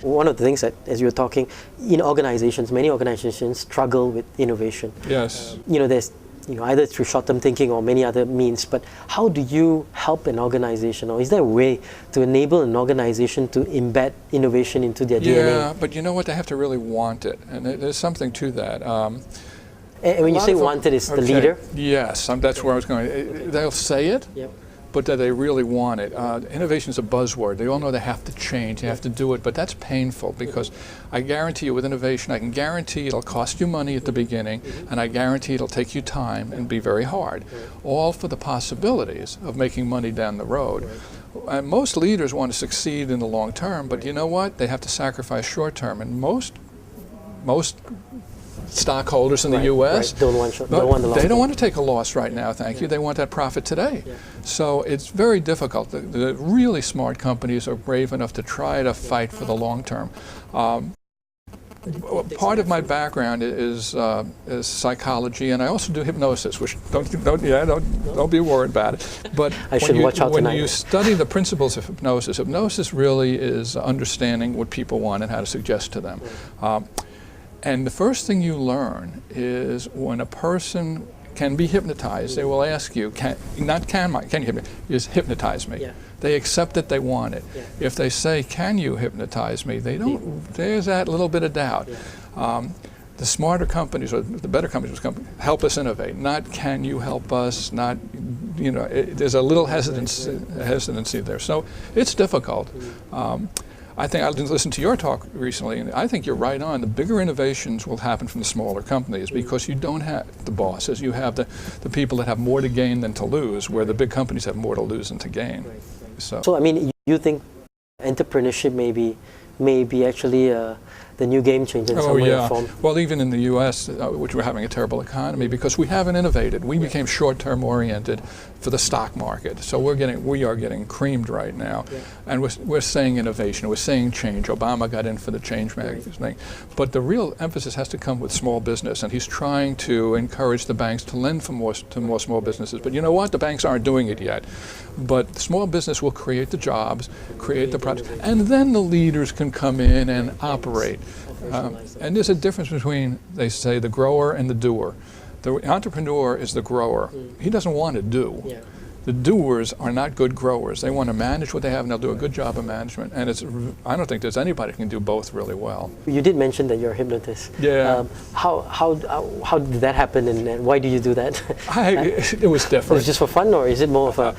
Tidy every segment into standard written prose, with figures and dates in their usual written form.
One of the things that, as you were talking, in organizations, many organizations struggle with innovation. Yes. There's either through short-term thinking or many other means, but how do you help an organization, or is there a way to enable an organization to embed innovation into their DNA? Yeah, but you know what, they have to really want it, and there's something to that. And when you say wanted, it's the leader? Yes, that's where I was going. They'll say it, but that they really want it. Innovation is a buzzword. They all know they have to change, they have to do it, but that's painful, because I guarantee you with innovation, I can guarantee it'll cost you money at the beginning, and I guarantee it'll take you time and be very hard, all for the possibilities of making money down the road. And most leaders want to succeed in the long term, but you know what? They have to sacrifice short term, and most stockholders in the U.S. don't want the long they don't term. want to take a loss right now, thank you. They want that profit today. So it's very difficult. The really smart companies are brave enough to try to fight for the long term. Part of my background is psychology, and I also do hypnosis, which don't be worried about it. But when you study the principles of hypnosis, hypnosis really is understanding what people want and how to suggest to them. And the first thing you learn is when a person can be hypnotized, they will ask you, hypnotize me. They accept that they want it. If they say, can you hypnotize me? There's that little bit of doubt. The smarter companies, or the better companies, help us innovate. Not can you help us, not, there's a little hesitancy there. So it's difficult. I think I listened to your talk recently, and I think you're right on. The bigger innovations will happen from the smaller companies, because you don't have the bosses. You have the people that have more to gain than to lose, where the big companies have more to lose than to gain. So I mean, you think entrepreneurship may be actually the new game changer in some way or form? Well, even in the U.S., which we're having a terrible economy, because we haven't innovated. We became short-term oriented for the stock market. So we are getting creamed right now. And we're saying innovation, we're saying change. Obama got in for the change magazine. But the real emphasis has to come with small business, and he's trying to encourage the banks to lend to more small businesses. But you know what? The banks aren't doing it yet. But small business will create the jobs, create the products, and then the leaders can come in and operate. And there's a difference between, they say, the grower and the doer. The entrepreneur is the grower. He doesn't want to do. The doers are not good growers. They want to manage what they have, and they'll do a good job of management. And I don't think there's anybody who can do both really well. You did mention that you're a hypnotist. Yeah. How did that happen, and why do you do that? It was different. Was it just for fun, or is it more of a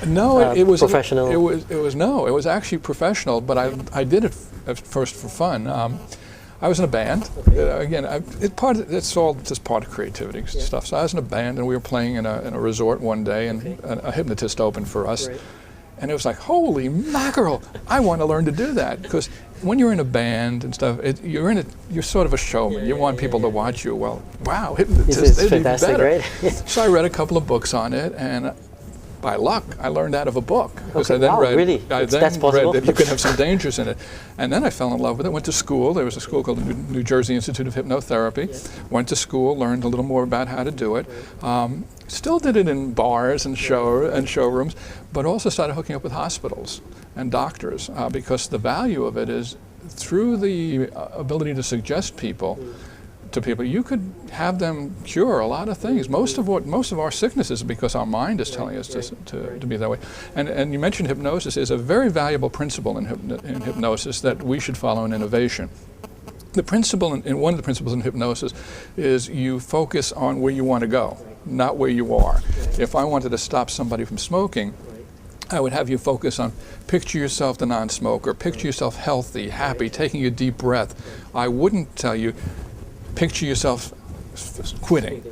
it was professional? It was actually professional, but I did it at first for fun. I was in a band. Again, it's all just part of creativity stuff. So I was in a band, and we were playing in a resort one day, and a hypnotist opened for us. And it was like, holy mackerel, I want to learn to do that. Because when you're in a band and stuff, you're sort of a showman. You want people to watch you. Well, wow, hypnotist is even better. So I read a couple of books on it, and by luck, I learned out of a book. Okay. I then read that you could have some dangers in it. And then I fell in love with it, went to school. There was a school called the New Jersey Institute of Hypnotherapy. Went to school, learned a little more about how to do it. Still did it in bars and showrooms, but also started hooking up with hospitals and doctors, because the value of it is through the ability to suggest people to people, you could have them cure a lot of things. Most of our sicknesses are because our mind is telling us to be that way. And you mentioned hypnosis is a very valuable principle in hypnosis that we should follow in innovation. The principle, one of the principles in hypnosis is you focus on where you want to go, not where you are. If I wanted to stop somebody from smoking, I would have you focus on, picture yourself the non-smoker, picture yourself healthy, happy, taking a deep breath. I wouldn't tell you, picture yourself quitting.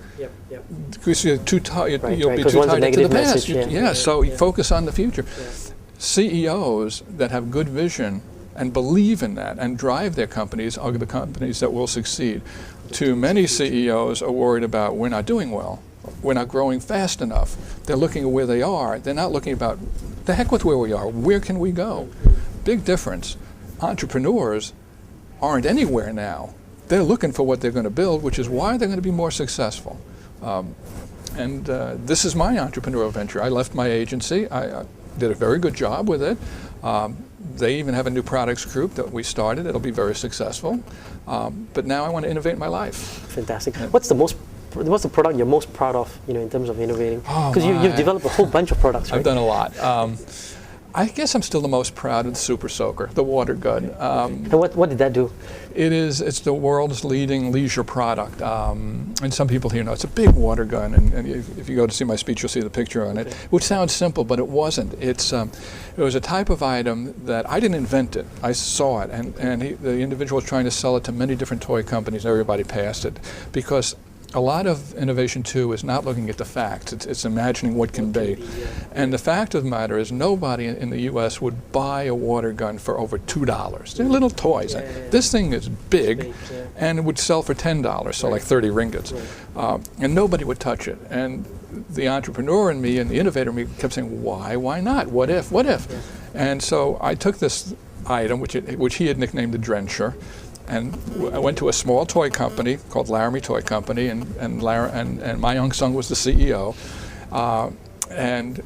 Because you'll be too tied into the past. So you focus on the future. CEOs that have good vision and believe in that and drive their companies are the companies that will succeed. Too many CEOs are worried about, we're not doing well, we're not growing fast enough. They're looking at where they are. They're not looking about, the heck with where we are, where can we go? Big difference. Entrepreneurs aren't anywhere now. They're looking for what they're going to build, which is why they're going to be more successful. This is my entrepreneurial venture. I left my agency. I did a very good job with it. they even have a new products group that we started. It'll be very successful. But now I want to innovate my life. Fantastic. What's the product you're most proud of, in terms of innovating? Because you've developed a whole bunch of products, right? I've done a lot. I guess I'm still the most proud of the Super Soaker, the water gun. And what did that do? It's the world's leading leisure product. And some people here know it's a big water gun, and if you go to see my speech, you'll see the picture on it, which sounds simple, but it wasn't. It was a type of item that I didn't invent it. I saw it, and the individual was trying to sell it to many different toy companies. Everybody passed it, because a lot of innovation, too, is not looking at the facts. It's imagining what can be. And the fact of the matter is nobody in the U.S. would buy a water gun for over $2. They're little toys. This thing is big, and it would sell for $10, so like 30 ringgits. And nobody would touch it. And the entrepreneur in me and the innovator in me kept saying, why not? What if? And so I took this item, which he had nicknamed the Drencher, and I went to a small toy company called Laramie Toy Company, and my young son was the CEO, and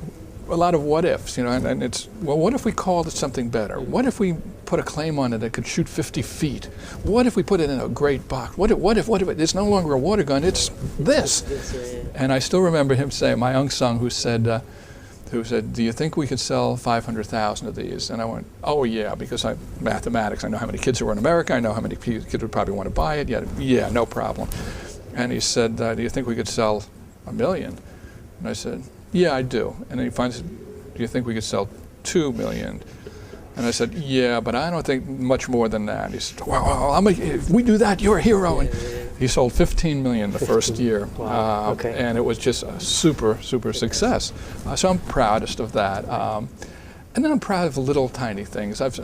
a lot of what ifs, and it's, well, what if we called it something better? What if we put a claim on it that could shoot 50 feet? What if we put it in a great box? What if it's no longer a water gun, it's this? And I still remember him saying, my young son, who said, do you think we could sell 500,000 of these? And I went, oh yeah, because mathematics, I know how many kids there were in America, I know how many kids would probably want to buy it, yeah, no problem. And he said, do you think we could sell 1 million? And I said, yeah, I do. And then he finds, do you think we could sell 2 million? And I said, yeah, but I don't think much more than that. And he said, well, if we do that, you're a hero. And he sold 15 million the first year. Wow. Okay. And it was just a super, super success. So I'm proudest of that. And then I'm proud of little tiny things. I've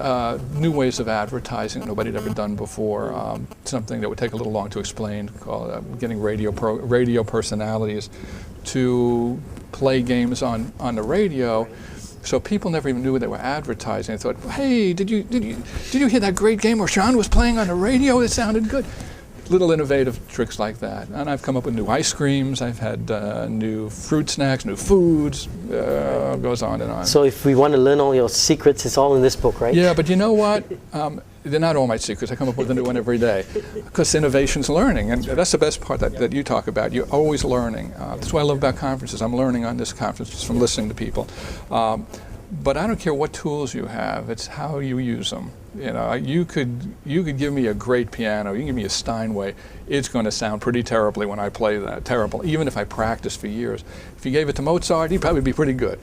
new ways of advertising that nobody had ever done before. Something that would take a little long to explain, called getting radio personalities to play games on the radio. So people never even knew they were advertising. They thought, hey, did you hear that great game where Sean was playing on the radio? It sounded good. Little innovative tricks like that. And I've come up with new ice creams. I've had new fruit snacks, new foods. Goes on and on. So if we want to learn all your secrets, it's all in this book, right? Yeah, but you know what? They're not all my secrets. I come up with a new one every day. Because innovation's learning, and that's the best part that you talk about. You're always learning. That's what I love about conferences. I'm learning on this conference just from listening to people. But I don't care what tools you have, it's how you use them. You could give me a great piano, you can give me a Steinway, it's going to sound pretty terribly when I play that, terrible, even if I practice for years. If you gave it to Mozart, he'd probably be pretty good.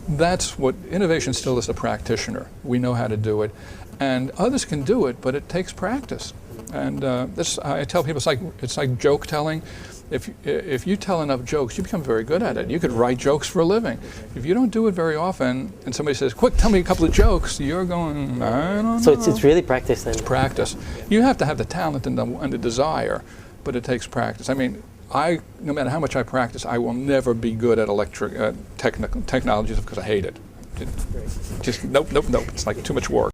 That's what innovation still is, a practitioner. We know how to do it, and others can do it, but it takes practice. And I tell people, it's like joke telling. If you tell enough jokes, you become very good at it. You could write jokes for a living. If you don't do it very often, and somebody says, quick, tell me a couple of jokes, you're going, I don't know. So it's really practice then? It's practice. You have to have the talent and the desire, but it takes practice. I mean, no matter how much I practice, I will never be good at technologies because I hate it. Just nope. It's like too much work.